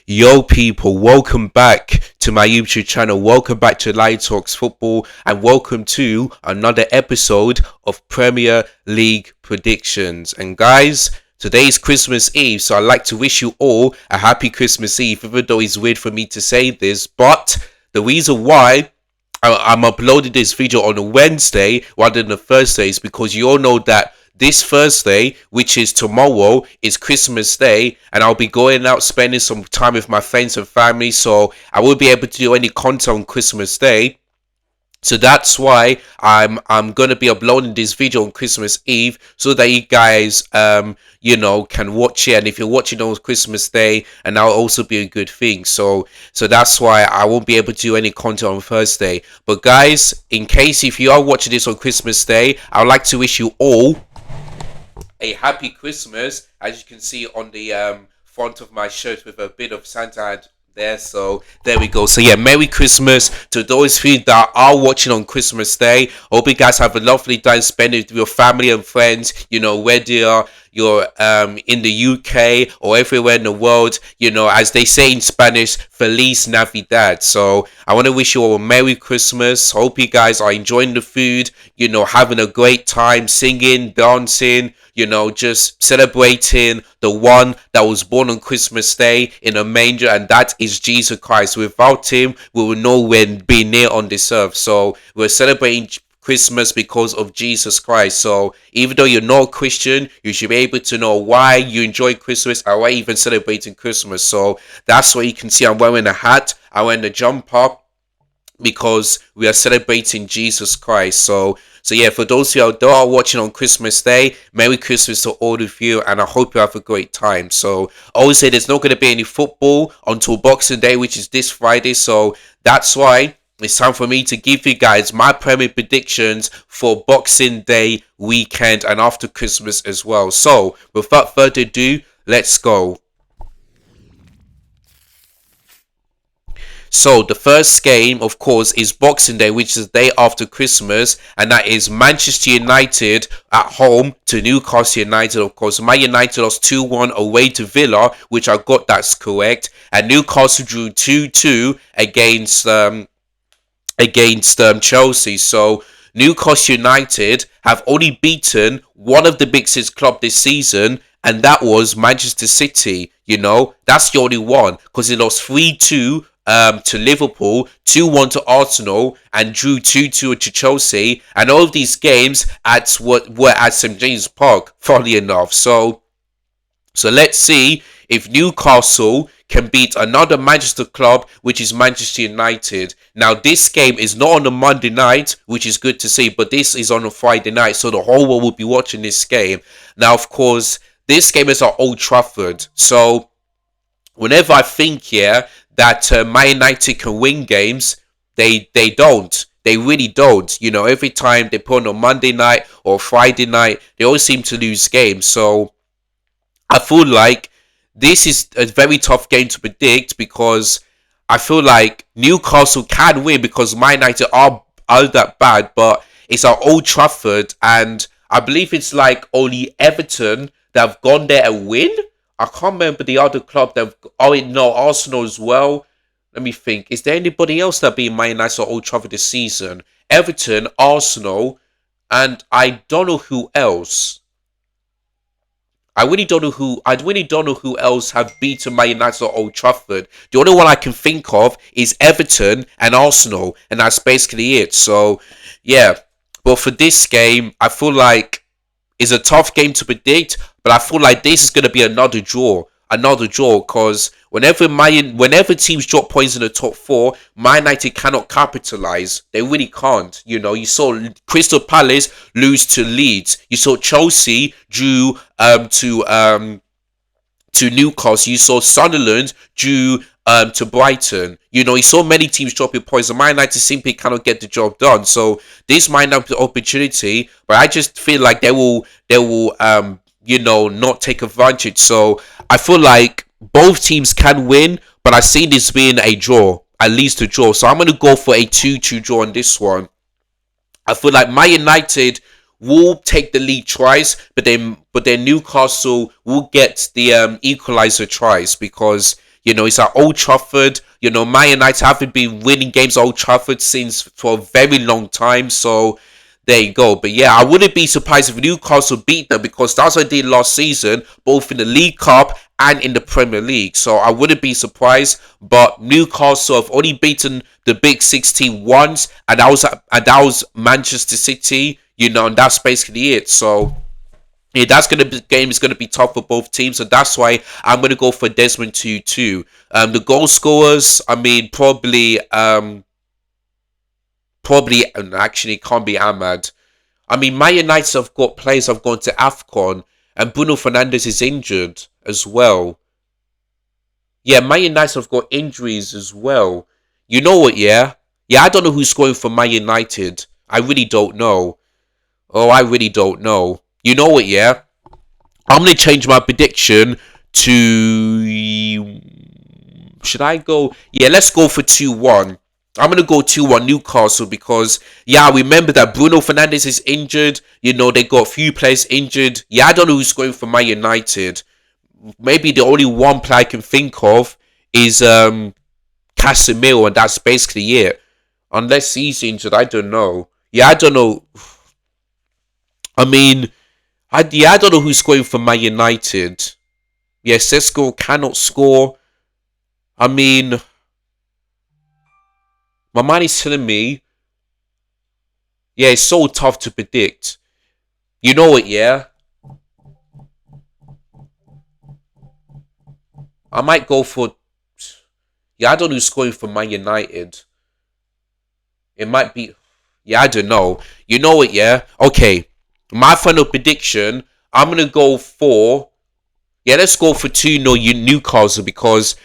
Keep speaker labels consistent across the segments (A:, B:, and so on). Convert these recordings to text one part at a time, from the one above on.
A: Yo, people, welcome back to my YouTube channel. Welcome back to Light Talks Football, and welcome to another episode of Premier League predictions. And guys, today is Christmas Eve, so I'd like to wish you all a happy Christmas Eve, even though it's weird for me to say this. But the reason why I'm uploading this video on a Wednesday rather than a Thursday is because you all know that this Thursday, which is tomorrow, is Christmas Day, and I'll be going out spending some time with my friends and family, so I won't be able to do any content on Christmas Day. So that's why I'm gonna be uploading this video on Christmas Eve so that you guys can watch it. And if you're watching on Christmas Day, and that'll also be a good thing. So that's why I won't be able to do any content on Thursday. But guys, in case if you are watching this on Christmas Day, I would like to wish you all a happy Christmas, as you can see on the front of my shirt with a bit of Santa hat there. So there we go. So yeah, Merry Christmas to those of you that are watching on Christmas Day. Hope you guys have a lovely time spending with your family and friends, whether you're in the UK or everywhere in the world, as they say in Spanish, Feliz Navidad. So I want to wish you all a Merry Christmas. Hope you guys are enjoying the food, having a great time, singing, dancing, just celebrating the one that was born on Christmas Day in a manger, and that is Jesus Christ. Without him, we will nowhere be near on this earth. So we're celebrating Christmas because of Jesus Christ. So even though you're not a Christian, you should be able to know why you enjoy Christmas and why you're even celebrating Christmas. So that's what you can see. I'm wearing a hat, I'm wearing a jumper, because we are celebrating Jesus Christ. So yeah, for those of you that are watching on Christmas Day, Merry Christmas to all of you, and I hope you have a great time. So I always say there's not going to be any football until Boxing Day, which is this Friday. So that's why it's time for me to give you guys my Premier predictions for Boxing Day weekend and after Christmas as well. So without further ado, let's go. So the first game, of course, is Boxing Day, which is the day after Christmas, and that is Manchester United at home to Newcastle United. Of course, Man United lost 2-1 away to Villa, which I got that's correct, and Newcastle drew 2-2 against Chelsea. So Newcastle United have only beaten one of the big six clubs this season, and that was Manchester City. That's the only one, because it lost 3-2 to Liverpool, 2-1 to Arsenal, and drew 2-2 to Chelsea. And all of these games were at St James Park, funnily enough. So let's see if Newcastle can beat another Manchester club, which is Manchester United. Now, this game is not on a Monday night, which is good to see, but this is on a Friday night, so the whole world will be watching this game. Now, of course, this game is at Old Trafford. So whenever I think that Man United can win games, they don't. They really don't. Every time they put on a Monday night or Friday night, they always seem to lose games. So I feel like this is a very tough game to predict, because I feel like Newcastle can win because Man United are that bad, but it's at Old Trafford, and I believe it's like only Everton that have gone there and win. I can't remember the other club that Arsenal as well. Let me think. Is there anybody else that beat Man United at Old Trafford this season? Everton, Arsenal, and I don't know who else. I really don't know who else have beaten Man United at Old Trafford. The only one I can think of is Everton and Arsenal, and that's basically it. So yeah, but for this game, I feel like it's a tough game to predict, but I feel like this is going to be another draw, because whenever teams drop points in the top four, Man United cannot capitalize. They really can't. You saw Crystal Palace lose to Leeds. You saw Chelsea drew to Newcastle. You saw Sunderland drew to Brighton. You saw many teams dropping points, and Man United simply cannot get the job done. So this might not be the opportunity, but I just feel like they will not take advantage. So I feel like both teams can win, but I see this being a draw, at least a draw. So I'm going to go for a 2-2 draw on this one. I feel like Man United will take the lead twice, but then Newcastle will get the equalizer twice, because It's at Old Trafford. Man United haven't been winning games at Old Trafford since for a very long time. So there you go. But yeah, I wouldn't be surprised if Newcastle beat them because that's what they did last season, both in the League Cup and in the Premier League. So I wouldn't be surprised. But Newcastle have only beaten the Big Six team once, and that was Manchester City. And that's basically it. So yeah, game is gonna be tough for both teams, so that's why I'm gonna go for Desmond Tutu. The goal scorers, I mean, probably, and actually it can't be Ahmad. I mean, Man United have got players have gone to AFCON, and Bruno Fernandes is injured as well. Yeah, Man United have got injuries as well. You know what? Yeah, I don't know who's scoring for Man United. I really don't know. Oh, I really don't know. You know what? Yeah. I'm going to change my prediction to. Should I go? Yeah, let's go for 2-1. I'm going to go 2-1 Newcastle because, yeah, remember that Bruno Fernandes is injured. They got a few players injured. Yeah, I don't know who's going for Man United. Maybe the only one player I can think of is Casemiro, and that's basically it. Unless he's injured, I don't know. Yeah, I don't know. I mean, I don't know who's scoring for Man United. Yeah, Sesko cannot score. I mean, my mind is telling me, yeah, it's so tough to predict. You know what, yeah? I might go for, yeah, I don't know who's scoring for Man United. It might be, yeah, I don't know. You know what, yeah? Okay, my final prediction, I'm going to go for, yeah, let's go for 2-0 Newcastle because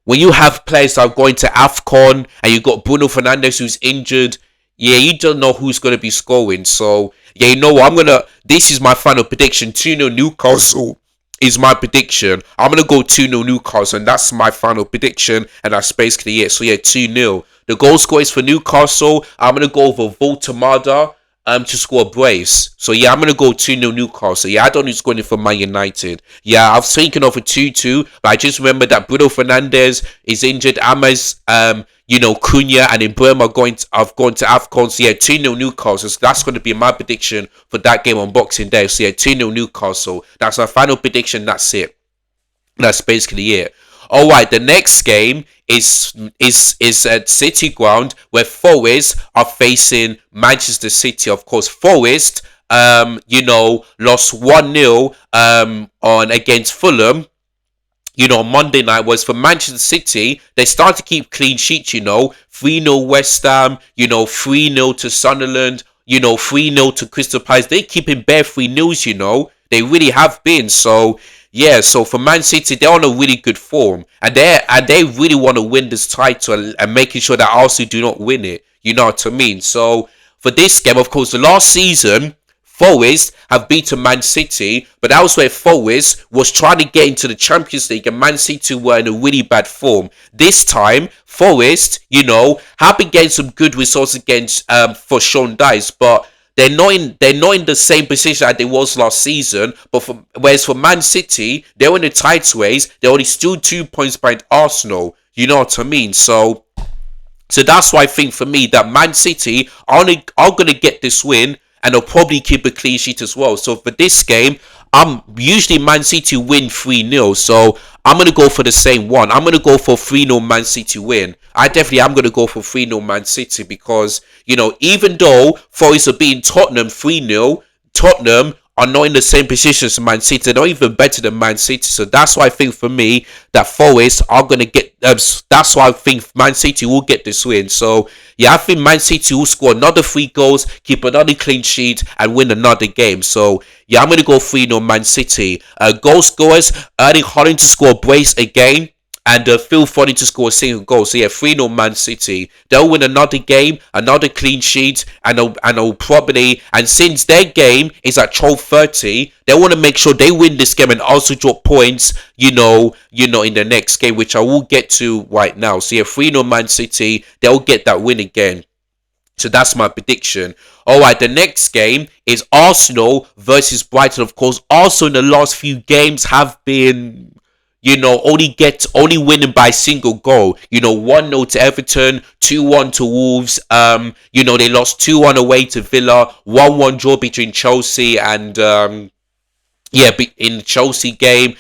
A: when you have players that are going to AFCON and you got Bruno Fernandes who's injured, yeah, you don't know who's going to be scoring. So, yeah, you know what? This is my final prediction. 2-0 Newcastle is my prediction. I'm going to go 2-0 Newcastle, and that's my final prediction, and that's basically it. So, yeah, 2-0. The goal scorers for Newcastle, I'm going to go over Voltamada to score a brace. So yeah, I'm gonna go 2-0 Newcastle. Yeah, I don't know who's going in for Man United. Yeah, I was thinking of a 2-2, but I just remember that Bruno Fernandes is injured. Amas, Cunha and Mbeumo have gone to AFCON. So yeah, 2-0 Newcastle. So that's gonna be my prediction for that game on Boxing Day. So yeah, 2-0 Newcastle. That's my final prediction. That's it. That's basically it. All right, the next game is at City Ground where Forest are facing Manchester City. Of course, Forest, lost 1-0 on against Fulham. On Monday night was for Manchester City. They started to keep clean sheets, 3-0 West Ham, 3-0 to Sunderland, 3-0 to Crystal Palace. They keeping bare 3-0s, They really have been. So, yeah, so for Man City, they're on a really good form. And they really want to win this title and making sure that Arsenal do not win it. You know what I mean? So, for this game, of course, the last season, Forest have beaten Man City, but that was where Forest was trying to get into the Champions League and Man City were in a really bad form. This time, Forest, have been getting some good results against for Sean Dice, but they're not in the same position as they was last season. But whereas for Man City, they're in the tight race. They're only still 2 points behind Arsenal. You know what I mean? So that's why I think for me that Man City are going to get this win and they'll probably keep a clean sheet as well. So for this game, usually Man City win 3-0. So I'm going to go for the same one. I'm going to go for 3-0 Man City win. I definitely am going to go for 3-0 Man City because, even though Forest are beating Tottenham 3-0, Tottenham are not in the same position as Man City. They're not even better than Man City. So that's why I think for me that Forest are going to get... that's why I think Man City will get this win. So, yeah, I think Man City will score another 3 goals, keep another clean sheet, and win another game. So, yeah, I'm going to go 3-0 Man City. Goal scorers, Erling Haaland to score a brace again. And Phil Foden to score a single goal. So yeah, 3-0 Man City. They'll win another game, another clean sheet, and they'll probably, and since their game is at 12:30, they want to make sure they win this game and also drop points, in the next game, which I will get to right now. So yeah, 3-0 Man City, they'll get that win again. So that's my prediction. Alright, the next game is Arsenal versus Brighton. Of course, Arsenal in the last few games have been... only winning by a single goal. 1-0 to Everton, 2-1 to Wolves. They lost 2-1 away to Villa, 1-1 draw between Chelsea and yeah, in the Chelsea game.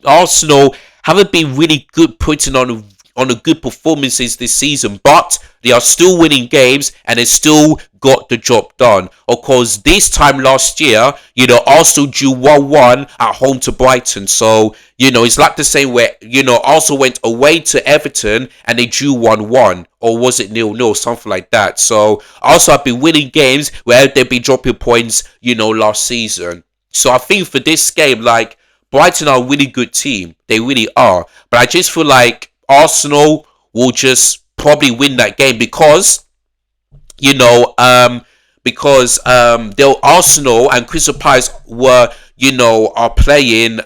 A: Arsenal haven't been really good putting on a good performances this season, but they are still winning games and they still got the job done. Of course, this time last year, Arsenal drew 1-1 at home to Brighton. So, it's like the same where, Arsenal went away to Everton and they drew 1-1. Or was it 0-0, something like that. So, Arsenal have been winning games where they've been dropping points, last season. So, I think for this game, like, Brighton are a really good team. They really are. But I just feel like Arsenal will just probably win that game because they'll Arsenal and Crystal Palace are playing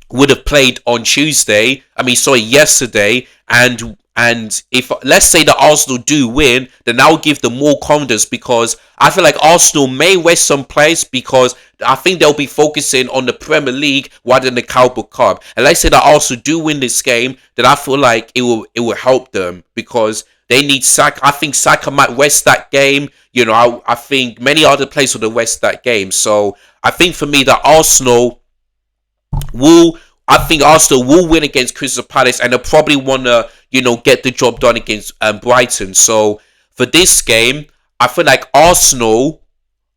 A: would have played on Tuesday. Yesterday, and if let's say that Arsenal do win, then that will give them more confidence because I feel like Arsenal may rest some players because I think they'll be focusing on the Premier League rather than the Carabao Cup. And let's say that Arsenal do win this game, then I feel like it will help them because they need Saka. I think Saka might rest that game. I think many other players will rest that game. So I think for me that Arsenal will win against Crystal Palace and they'll probably want to, get the job done against Brighton. So for this game, I feel like Arsenal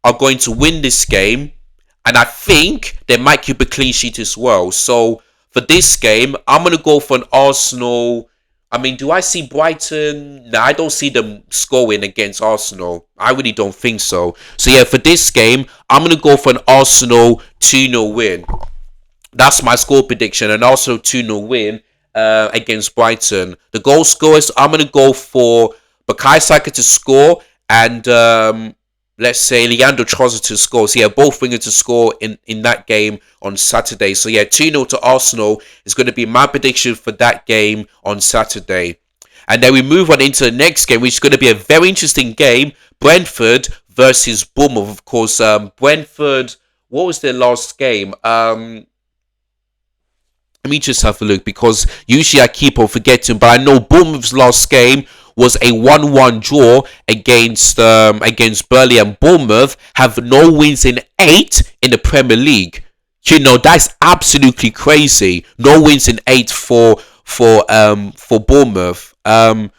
A: are going to win this game and I think they might keep a clean sheet as well. So for this game, I'm going to go for an Arsenal. Do I see Brighton? No, I don't see them scoring against Arsenal. I really don't think so. So yeah, for this game, I'm going to go for an Arsenal 2-0 win. That's my score prediction, and also 2-0 win against Brighton. The goal scorers, I'm going to go for Bukayo Saka to score and let's say Leandro Trossard to score. So yeah, both wingers to score in that game on Saturday. So yeah, 2-0 to Arsenal is going to be my prediction for that game on Saturday. And then we move on into the next game, which is going to be a very interesting game. Brentford versus Bournemouth. Of course, Brentford, what was their last game? Let me just have a look because usually I keep on forgetting, but I know Bournemouth's last game was a 1-1 draw against Burnley, and Bournemouth have no wins in 8 in the Premier League. That's absolutely crazy. No wins in 8 for Bournemouth. What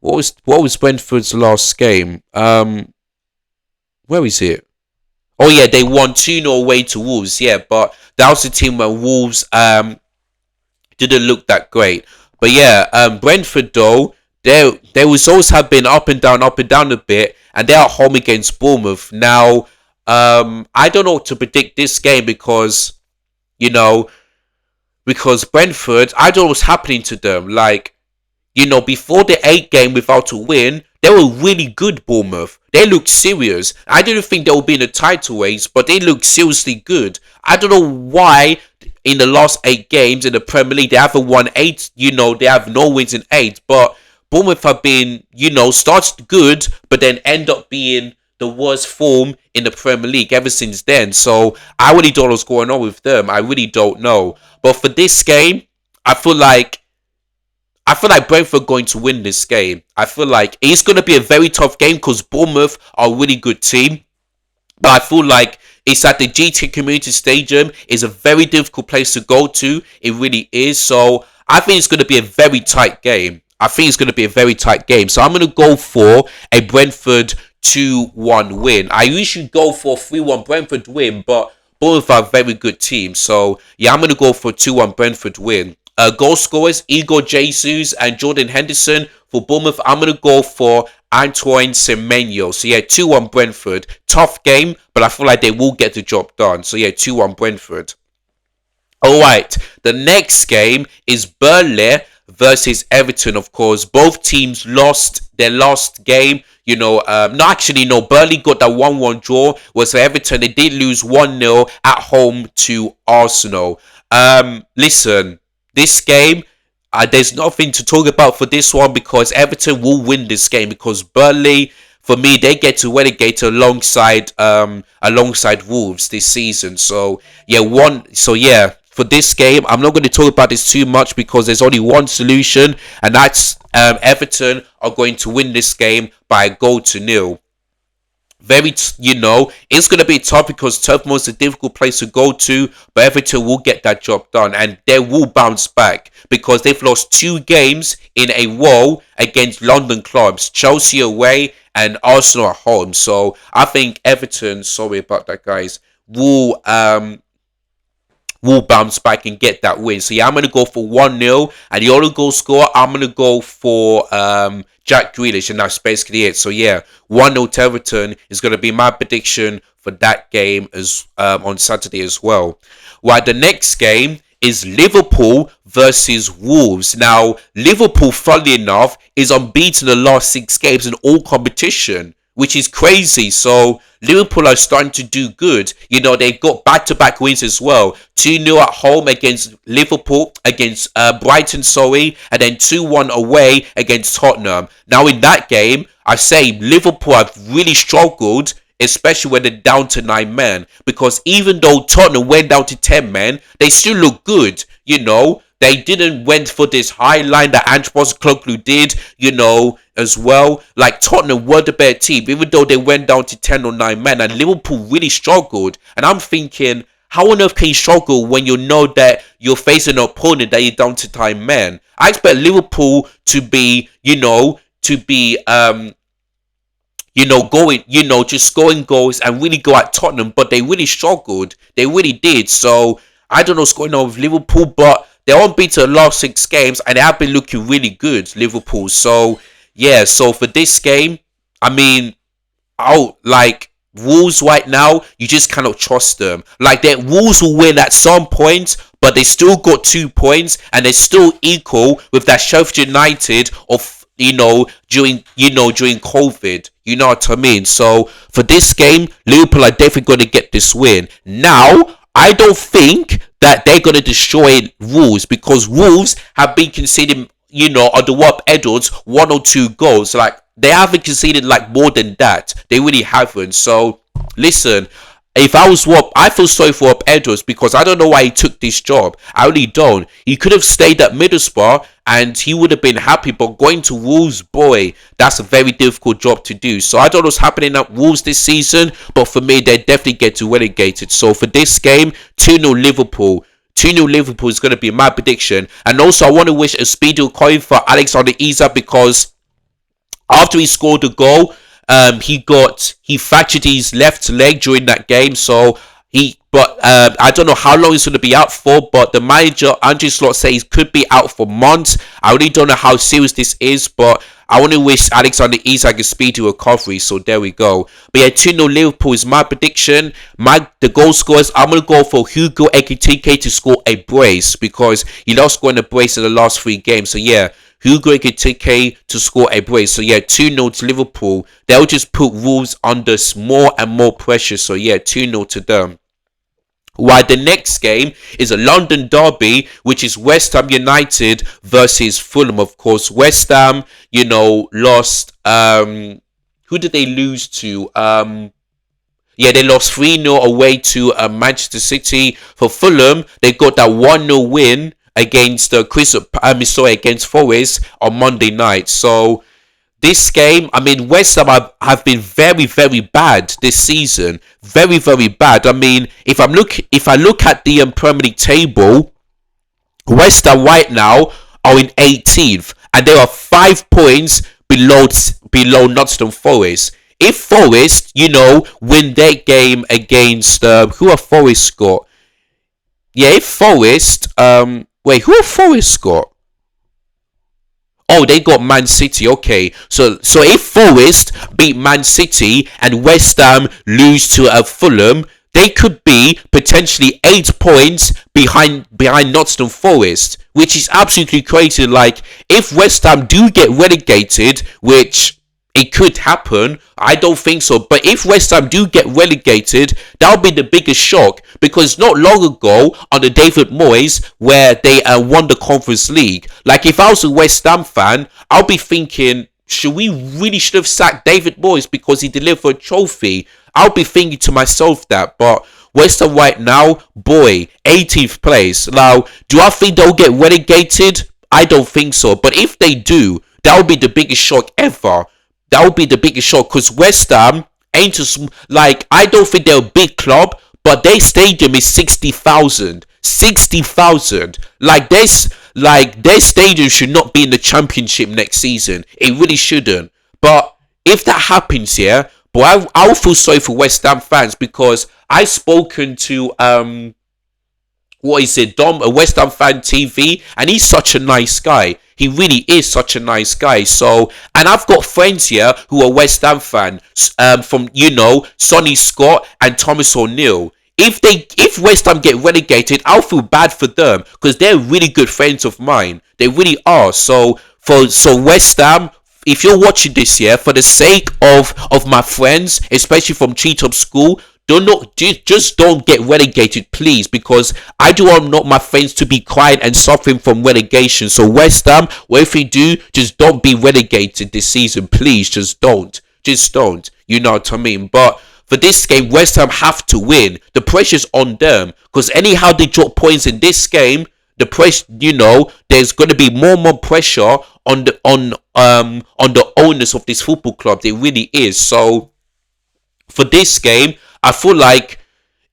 A: was Brentford's last game? Where is it? Oh yeah, they won 2-0 away to Wolves. Yeah, but that was the team where Wolves didn't look that great. But yeah, Brentford though, their results have been up and down a bit, and they're at home against Bournemouth. Now, I don't know what to predict this game because Brentford, I don't know what's happening to them. Like, before the 8 game without a win, they were really good, Bournemouth. They look serious. I didn't think they would be in the title race, but they look seriously good. I don't know why in the last 8 games in the Premier League, they haven't won 8. They have no wins in 8. But Bournemouth have been, started good, but then end up being the worst form in the Premier League ever since then. So I really don't know what's going on with them. I really don't know. But for this game, I feel like Brentford are going to win this game. I feel like it's going to be a very tough game because Bournemouth are a really good team. But I feel like it's at the GT Community Stadium. It's a very difficult place to go to. It really is. So I think it's going to be a very tight game. So I'm going to go for a Brentford 2-1 win. I usually go for a 3-1 Brentford win, but both are a very good team. So yeah, I'm going to go for a 2-1 Brentford win. Goal scorers, Igor Jesus and Jordan Henderson. For Bournemouth, I'm going to go for Antoine Semenyo. So yeah, 2-1 Brentford. Tough game, but I feel like they will get the job done. So yeah, 2-1 Brentford. Alright, the next game is Burnley versus Everton, of course. Both teams lost their last game. Burnley got that 1-1 draw. Whereas Everton, they did lose 1-0 at home to Arsenal. Listen, this game, there's nothing to talk about for this one because Everton will win this game because Burnley, for me, they get to relegate alongside Wolves this season. So yeah, for this game. I'm not going to talk about this too much because there's only one solution, and that's Everton are going to win this game by a goal to nil. It's going to be tough because Turf is a difficult place to go to, but Everton will get that job done and they will bounce back because they've lost 2 games in a row against London clubs, Chelsea away and Arsenal at home. So I think Everton, sorry about that, guys, will bounce back and get that win. So yeah, I'm going to go for 1-0. And the other goal scorer, I'm going to go for Jack Grealish. And that's basically it. So yeah, 1-0 to Everton is going to be my prediction for that game as on Saturday as well. While the next game is Liverpool versus Wolves. Now, Liverpool, funnily enough, is unbeaten the last 6 games in all competition, which is crazy. So Liverpool are starting to do good. They've got back-to-back wins as well. 2-0 at home against Liverpool, against Brighton, and then 2-1 away against Tottenham. Now in that game, I say Liverpool have really struggled, especially when they're down to 9 men. Because even though Tottenham went down to 10 men, they still look good. They didn't went for this high line that Ange Postecoglou did, as well. Like, Tottenham were the better team, even though they went down to 10 or 9 men. And Liverpool really struggled. And I'm thinking, how on earth can you struggle when you know that you're facing an opponent that you're down to 10 men? I expect Liverpool to be, just scoring goals and really go at Tottenham. But they really struggled. They really did. So, I don't know what's going on with Liverpool, but they're unbeaten the last 6 games and they have been looking really good, Liverpool. So, yeah, so for this game, I mean, Wolves right now, you just cannot trust them. Like, the Wolves will win at some point, but they still got 2 points and they're still equal with that Sheffield United of, during COVID. You know what I mean? So, for this game, Liverpool are definitely going to get this win. Now, I don't think that they're going to destroy Wolves because Wolves have been conceding, under Rob Edwards, 1 or 2 goals. Like, they haven't conceded more than that. They really haven't. So, listen, if I was Rob, I feel sorry for Rob Edwards because I don't know why he took this job. I really don't. He could have stayed at Middlesbrough and he would have been happy, but going to Wolves, boy, that's a very difficult job to do. So I don't know what's happening at Wolves this season, but for me, they definitely get to relegated. So for this game, 2-0 Liverpool. 2-0 Liverpool is going to be my prediction. And also, I want to wish a speedy recovery for Alexander Isak because after he scored the goal, he fractured his left leg during that game. So I don't know how long he's going to be out for, but the manager, Andrew Slot, says he could be out for months. I really don't know how serious this is, but I want to wish Alexander Isak a speedy recovery. So there we go. But yeah, 2-0 Liverpool is my prediction. The goal scorers, I'm going to go for Hugo Ekitike to score a brace because he lost scoring a brace in the last 3 games. So yeah, Hugo Ekitike to score a brace. So yeah, 2-0 to Liverpool. They'll just put Wolves under more and more pressure. So yeah, 2-0 to them. While the next game is a London derby, which is West Ham United versus Fulham. Of course, West Ham, lost. Who did they lose to? They lost 3-0 away to Manchester City. For Fulham, they got that 1-0 win against against Forest on Monday night. So this game, I mean, West Ham have been very, very bad this season. Very, very bad. I mean, if I look at the Premier League table, West Ham right now are in 18th, and they are 5 points below Nottingham Forest. If Forest, win their game against who have Forest got? Yeah, if Forest, who have Forest got? Oh, they got Man City. Okay, so if Forest beat Man City and West Ham lose to Fulham, they could be potentially 8 points behind Nottingham Forest, which is absolutely crazy. Like, if West Ham do get relegated, which it could happen, I don't think so. But if West Ham do get relegated, that'll be the biggest shock because not long ago under David Moyes, where they won the Conference League. Like, if I was a West Ham fan, I'll be thinking, should have sacked David Moyes because he delivered a trophy? I'll be thinking to myself that. But West Ham right now, boy, 18th place. Now, do I think they'll get relegated? I don't think so. But if they do, that would be the biggest shock ever. That would be the biggest shock because West Ham ain't just like, I don't think they're a big club, but their stadium is 60,000. 60,000. Like their stadium should not be in the championship next season. It really shouldn't. But if that happens, yeah, but I'll feel sorry for West Ham fans because I've spoken to what is it, Dom, a West Ham fan TV, and he's such a nice guy. He really is such a nice guy. So, and I've got friends here who are West Ham fans, from Sonny Scott and Thomas O'Neill. If West Ham get relegated, I'll feel bad for them because they're really good friends of mine. They really are. So West Ham, if you're watching this here, for the sake of my friends, especially from Treetop School, just don't get relegated, please, because I do want not my friends to be crying and suffering from relegation. So West Ham, whatever you do, just don't be relegated this season, please. Just don't. You know what I mean? But for this game, West Ham have to win. The pressure's on them because anyhow they drop points in this game, the pressure, there's going to be more and more pressure on the owners of this football club. There really is. So for this game, I feel like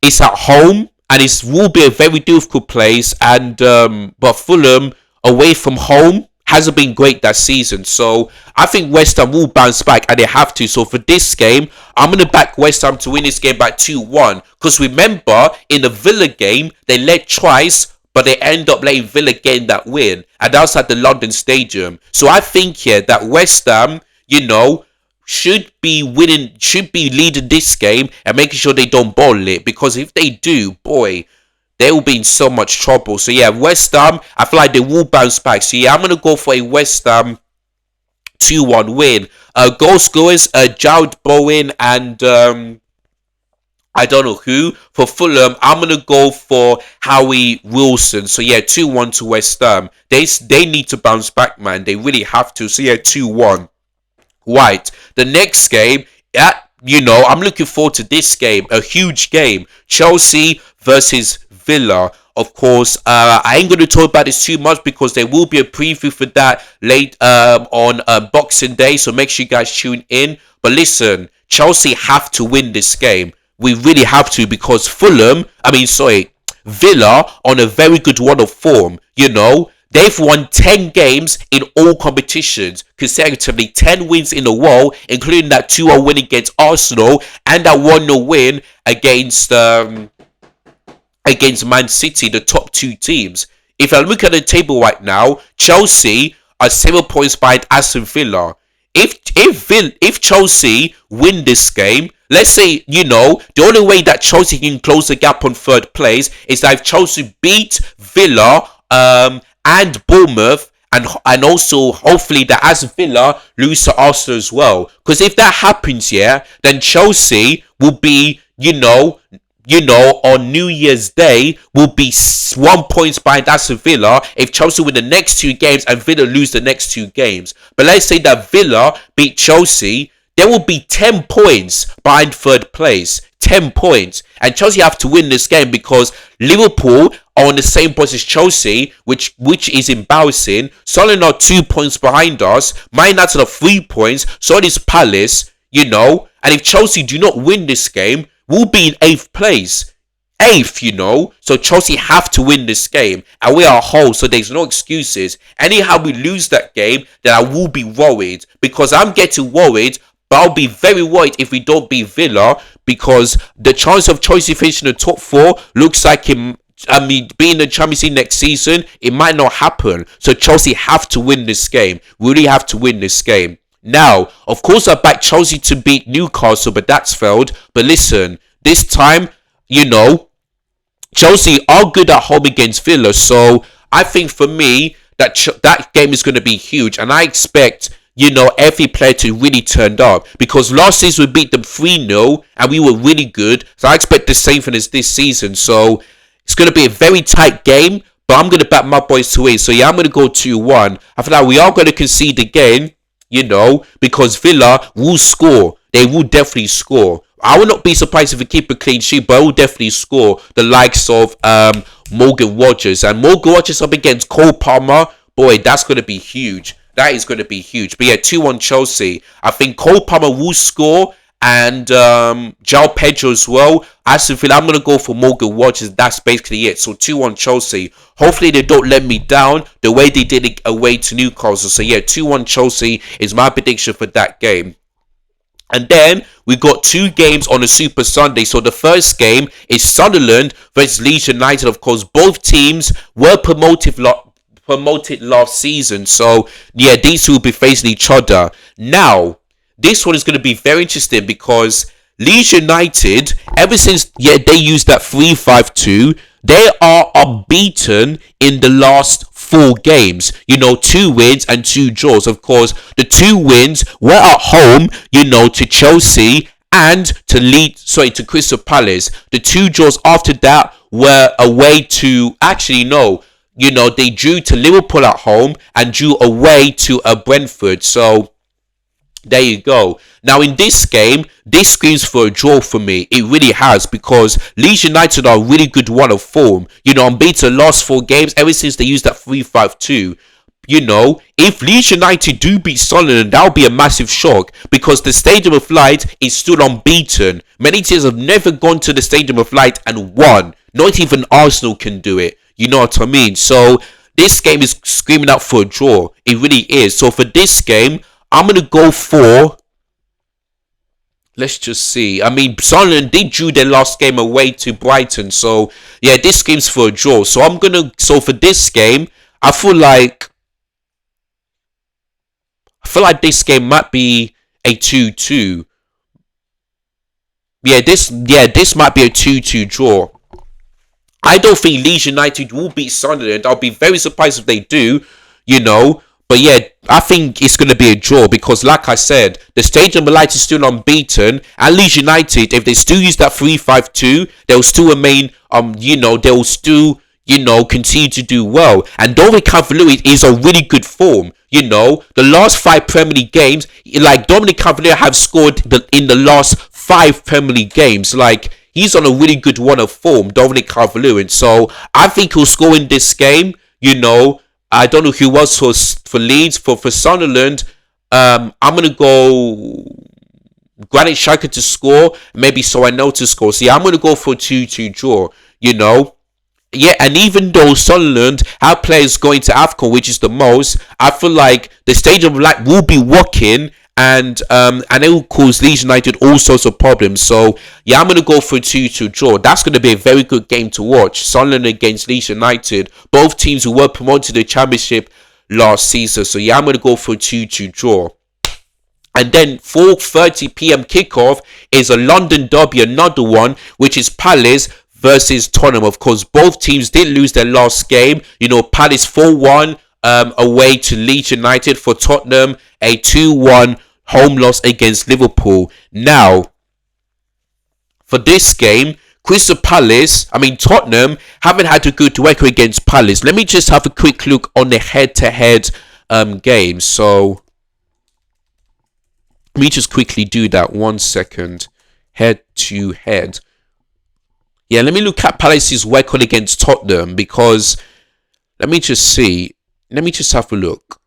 A: it's at home and it will be a very difficult place. And but Fulham away from home hasn't been great that season. So I think West Ham will bounce back and they have to. So for this game, I'm going to back West Ham to win this game by 2-1. Because remember, in the Villa game, they led twice, but they end up letting Villa gain that win. And that was at the London Stadium. So I think here that West Ham, should be leading this game and making sure they don't bottle it. Because if they do, boy, they will be in so much trouble. So yeah, West Ham, I feel like they will bounce back. So yeah, I'm going to go for a West Ham 2-1 win. Goal scorers, Jared Bowen and I don't know who. For Fulham, I'm going to go for Howie Wilson. So yeah, 2-1 to West Ham. They need to bounce back, man. They really have to. So yeah, 2-1. Right. The next game, I'm looking forward to this game. A huge game. Chelsea versus Villa. Of course, I ain't going to talk about this too much because there will be a preview for that late on Boxing Day. So make sure you guys tune in. But listen, Chelsea have to win this game. We really have to because Villa on a very good run of form, They've won 10 games in all competitions, consecutively 10 wins in a row, including that 2-0 win against Arsenal and that 1-0 win against Man City, the top two teams. If I look at the table right now, Chelsea are 7 points behind Aston Villa. If Chelsea win this game, let's say, the only way that Chelsea can close the gap on third place is that if Chelsea beat Villa, and Bournemouth, and also hopefully that Aston Villa lose to Arsenal as well. Because if that happens, then Chelsea will be, on New Year's Day will be 1 point behind Aston Villa if Chelsea win the next two games and Villa lose the next two games. But let's say that Villa beat Chelsea, there will be 10 points behind third place. 10 points. And Chelsea have to win this game because Liverpool are on the same points as Chelsea, which is embarrassing. Sunderland are 2 points behind us. Man United are 3 points. So is Palace, And if Chelsea do not win this game, we'll be in 8th place. 8th, So Chelsea have to win this game. And we are whole, so there's no excuses. Anyhow we lose that game, then I will be worried. Because I'm getting worried, but I'll be very worried if we don't beat Villa. Because the chance of Chelsea finishing the top 4 looks like being in the Champions League next season, it might not happen. So Chelsea have to win this game. We really have to win this game. Now, of course, I backed Chelsea to beat Newcastle, but that's failed. But listen, this time, Chelsea are good at home against Villa. So I think for me, that game is going to be huge. And I expect every player to really turn up. Because last season we beat them 3-0 and we were really good. So I expect the same thing as this season. So it's going to be a very tight game. But I'm going to back my boys to win. So yeah, I'm going to go 2-1. I feel like we are going to concede again. Because Villa will score. They will definitely score. I would not be surprised if we keep a clean sheet, but I will definitely score the likes of Morgan Rogers. And Morgan Rogers up against Cole Palmer. Boy, that's going to be huge. That is going to be huge. But yeah, 2-1 Chelsea. I think Cole Palmer will score and João Pedro as well. Aston Villa, I'm going to go for Morgan Rogers. That's basically it. So 2-1 Chelsea. Hopefully they don't let me down the way they did it away to Newcastle. So yeah, 2-1 Chelsea is my prediction for that game. And then we got two games on a Super Sunday. So the first game is Sunderland versus Leeds United. Of course, both teams were promoted last season. So yeah, these two will be facing each other. Now, this one is going to be very interesting because Leeds United, ever since they used that 3-5-2, they are unbeaten in the last 4 games. 2 wins and 2 draws. Of course, the 2 wins were at home, to Chelsea and to Crystal Palace. The 2 draws after that were away to, they drew to Liverpool at home and drew away to Brentford. So there you go. Now in this game, this screams for a draw for me. It really has, because Leeds United are a really good run of form. Unbeaten last 4 games ever since they used that 3-5-2. If Leeds United do beat Sunderland, that would be a massive shock, because the Stadium of Light is still unbeaten. Many teams have never gone to the Stadium of Light and won. Not even Arsenal can do it. You know what I mean? So this game is screaming out for a draw. It really is. So for this game, I'm going to go for... Let's just see. Sunderland did drew their last game away to Brighton. So, yeah, this game's for a draw. So for this game, I feel like this game might be a 2-2. This might be a 2-2 draw. I don't think Leeds United will beat Sunderland. I'll be very surprised if they do, But yeah, I think it's going to be a draw because, like I said, the Stadium of Light is still unbeaten. And Leeds United, if they still use that 3-5-2, they'll still remain, they'll still, continue to do well. And Dominic Calvert-Lewin is a really good form. The last 5 Premier League games, like Dominic Calvert-Lewin have scored in the last 5 Premier League games. Like, he's on a really good run of form, Dominic Calvert-Lewin. So I think he'll score in this game, I don't know who was for Leeds. For Sunderland, I'm going to go Granit Xhaka to score. Maybe So I know to score. So yeah, I'm going to go for a 2-2 draw, Yeah, and even though Sunderland have players going to AFCON, which is the most, I feel like the Stadium of Light will be working, and it will cause Leeds United all sorts of problems. So yeah, I'm going to go for a 2-2 draw. That's going to be a very good game to watch. Sunderland against Leeds United. Both teams who were promoted to the Championship last season. So yeah, I'm going to go for a 2-2 draw. And then 4:30 p.m. kickoff is a London derby, another one, which is Palace versus Tottenham. Of course, both teams did lose their last game. Palace 4-1 away to Leeds United. For Tottenham, a 2-1 home loss against Liverpool. Now, for this game, Tottenham haven't had a good record against Palace. Let me just have a quick look on the head-to-head game. So, let me just quickly do that. 1 second. Head-to-head. Yeah, let me look at Palace's record against Tottenham, because let me just see. Let me just have a look.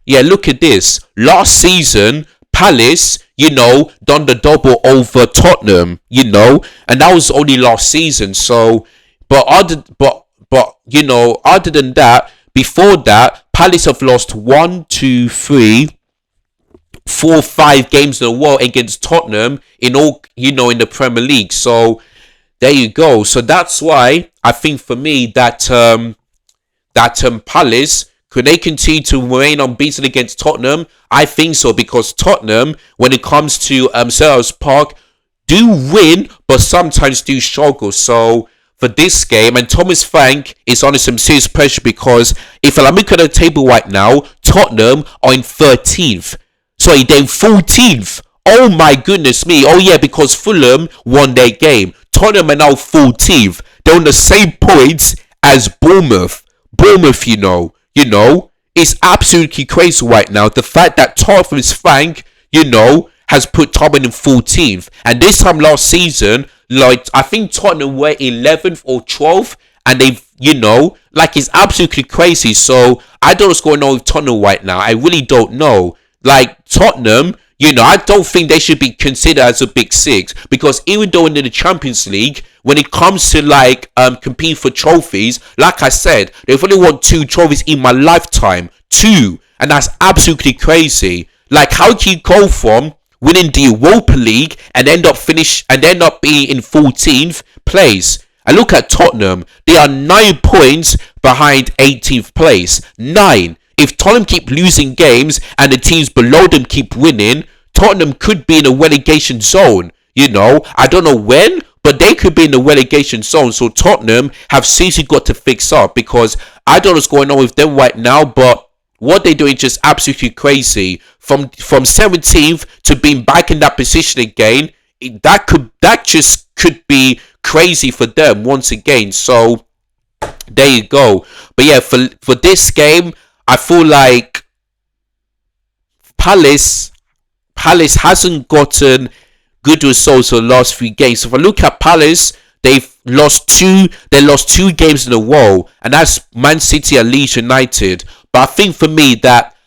A: Yeah, look at this. Last season, Palace, done the double over Tottenham, and that was only last season. So, other than that, before that, Palace have lost 1, 2, 3, 4, 5 games in a row against Tottenham in all, in the Premier League. So there you go. So that's why I think for me that Palace, could they continue to remain unbeaten against Tottenham? I think so, because Tottenham, when it comes to Selhurst Park, do win, but sometimes do struggle. So for this game, and Thomas Frank is under some serious pressure, because if I look at the table right now, Tottenham are in 13th. Sorry, they're in 14th. Oh my goodness me. Oh yeah, because Fulham won their game. Tottenham are now 14th. They're on the same points as Bournemouth. Bournemouth, is absolutely crazy right now. The fact that Tottenham's Frank, has put Tottenham in 14th. And this time last season, like, I think Tottenham were 11th or 12th. And they've, like, it's absolutely crazy. So I don't know what's going on with Tottenham right now. I really don't know. Like, Tottenham, I don't think they should be considered as a big six, because even though in the Champions League, when it comes to like competing for trophies, like I said, they've only won 2 trophies in my lifetime. 2, and that's absolutely crazy. Like, how can you go from winning the Europa League and end up being in 14th place? And look at Tottenham; they are 9 points behind 18th place. 9. If Tottenham keep losing games and the teams below them keep winning, Tottenham could be in a relegation zone. I don't know when, but they could be in the relegation zone. So Tottenham have seriously got to fix up, because I don't know what's going on with them right now, but what they're doing is just absolutely crazy. From 17th to being back in that position again, that just could be crazy for them once again. So there you go. But yeah, for this game, I feel like Palace hasn't gotten good results for the last 3 games. So if I look at Palace, they've lost 2 games in a row, and that's Man City and Leeds United. But I think for me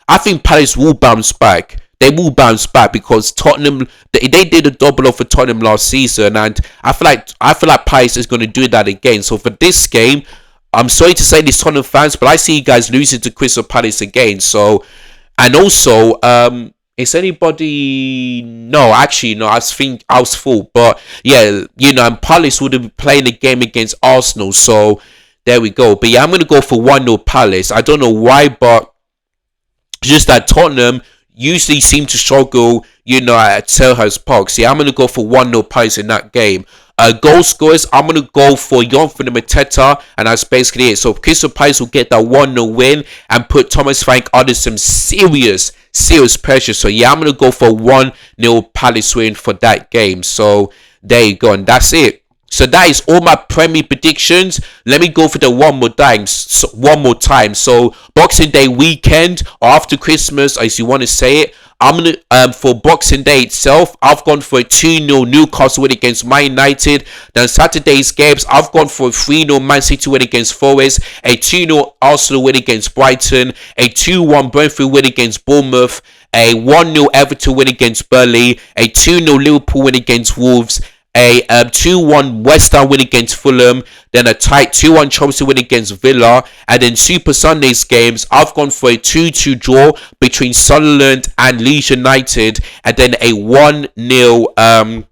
A: I think Palace will bounce back. They will bounce back, because Tottenham, they did a double off for Tottenham last season, and I feel like Palace is going to do that again. So for this game, I'm sorry to say this, Tottenham fans, but I see you guys losing to Crystal Palace again. So, and also, is anybody? No, actually, no. I think I was full, but yeah, and Palace would be playing a game against Arsenal. So there we go. But yeah, I'm gonna go for 1-0 Palace. I don't know why, but just that Tottenham usually seem to struggle, at Selhurst Park. So yeah, I'm gonna go for 1-0 Palace in that game. Goal scorers, I'm going to go for Jonathan Mateta, and that's basically it. So Crystal Palace will get that 1-0 win and put Thomas Frank under some serious pressure. So yeah, I'm going to go for 1-0 Palace win for that game. So there you go, and that's it. So that is all my Premier predictions. Let me go for the one more time. So Boxing Day weekend, or after Christmas, as you want to say it, I'm gonna for Boxing Day itself, I've gone for a 2-0 Newcastle win against Man United. Then Saturday's games, I've gone for a 3-0 Man City win against Forest, a 2-0 Arsenal win against Brighton, a 2-1 Brentford win against Bournemouth, a 1-0 Everton win against Burnley, a 2-0 Liverpool win against Wolves, a 2-1 West Ham win against Fulham, then a tight 2-1 Chelsea win against Villa, and then Super Sunday's games, I've gone for a 2-2 draw between Sunderland and Leeds United, and then a 1-0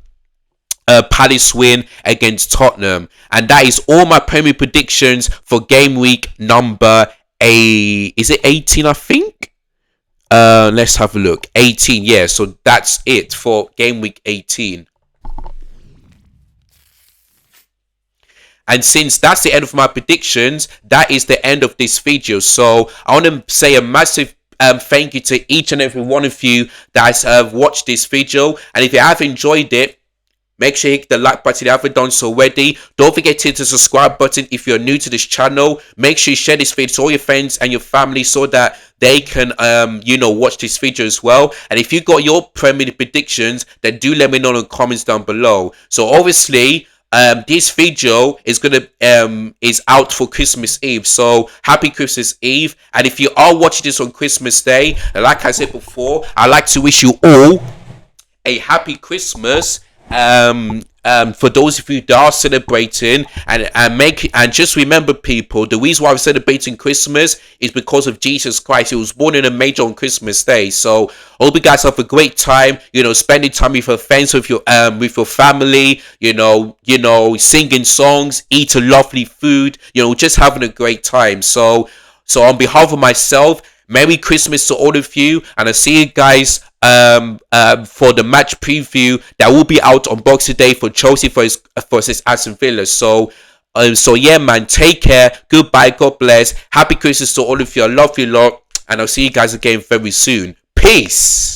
A: Palace win against Tottenham. And that is all my Premier predictions for game week number is it 18, I think? Let's have a look. 18, yeah, so that's it for game week 18. And since that's the end of my predictions, that is the end of this video. So I want to say a massive thank you to each and every one of you that have watched this video. And if you have enjoyed it, make sure you hit the like button if you haven't done so already. Don't forget to hit the subscribe button if you're new to this channel. Make sure you share this video to all your friends and your family so that they can, watch this video as well. And if you got your Premier predictions, then do let me know in the comments down below. So obviously, this video is out for Christmas Eve, so happy Christmas Eve. And if you are watching this on Christmas Day, like I said before, I'd like to wish you all a happy Christmas. For those of you that are celebrating, and just remember, people, the reason why we're celebrating Christmas is because of Jesus Christ. He was born in a manger on Christmas Day. So I hope you guys have a great time, spending time with your friends, with your family, singing songs, eating lovely food, just having a great time. So on behalf of myself, Merry Christmas to all of you, and I'll see you guys for the match preview that will be out on Boxing Day for Chelsea versus Aston Villa. So yeah, man, take care, goodbye, God bless, happy Christmas to all of you, I love you lot, and I'll see you guys again very soon. Peace.